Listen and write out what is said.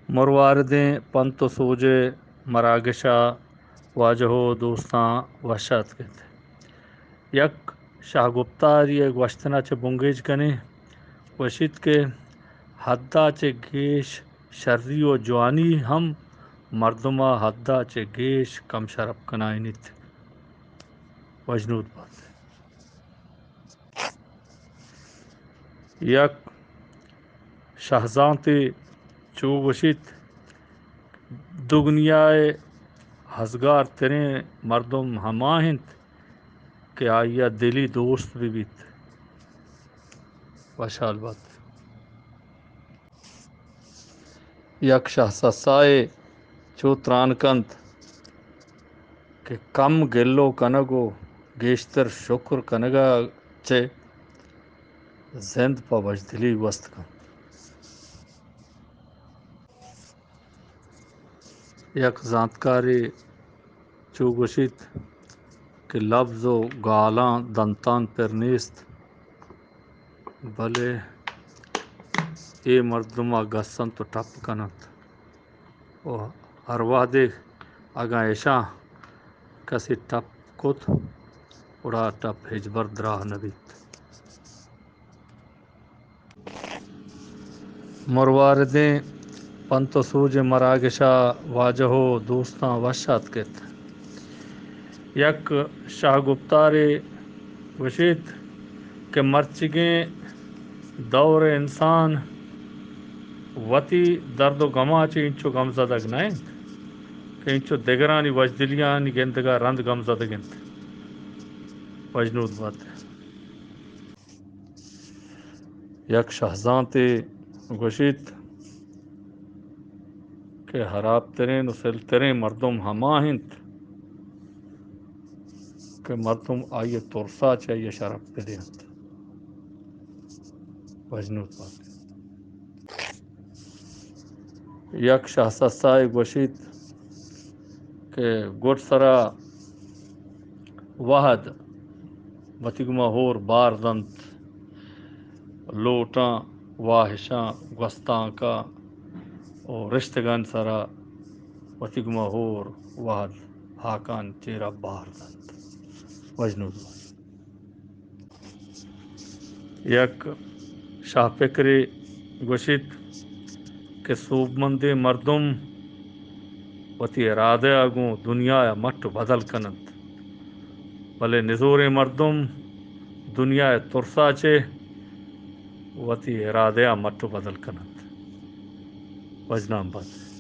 مرواردیں پنت و سوجے مراگشا واجہو دوستاں وشات کہتے یک شاہ گپتار یہ گوشتنا چے بنگیج کنے وشید کے حدہ چے گیش شرری و جوانی ہم مردمہ حدہ چے گیش کم شرف کنائنیت وجنود بات یک شاہزانتے چو وشید دگنیائے ہزگار ترین مردم ہماہنت کہ آئیا دلی دوست بھی بیت وشال بات یک شاہ سسائے چو ترانکنت کہ کم گلو کنگو گیشتر شکر کنگا چے زند پا وجدلی وست کن یک زانتکاری چو گوشید کہ لفظ و گالاں دنتان پر نیست بلے اے مردمہ گسن تو ٹپ کنت و ہر وحدے اگاں ایشاں کسی ٹپ کت اڑا ٹپ ہجبر دراہ نبیت مرواردیں پنت و سوج مراگشا واجہو دوستاں وشات کت یک شاہ گپتارے وشید کہ مرچگیں دور انسان وتی درد و غما چے انچو غم زدگ نائن کہ انچو دگرانی وجدلیانی گندگا رند غم زدگنت وجنود بات یک شاہزانتے گوشید کہ حراب ترین و سل ترین مردم ہماہنت کہ مردم آئیے ترسا چاہیے شرف بدینت وجنود بات یک شاہ سسائے گوشید کہ گٹ سرا وحد وتگمہ ہور باردنت لوٹاں واہشاں گستاں کا اور رشتگان سرا وتگمہ ہور وحد ہاکان چیرہ باردنت وجنود یک شاہ فکری گوشید کہ سوب مردم وتی ارادہ اگوں دنیا مٹ بدل کنند بلے نزور مردم دنیا ترسا چے وتی ارادہ مٹ بدل کنند وجنام بات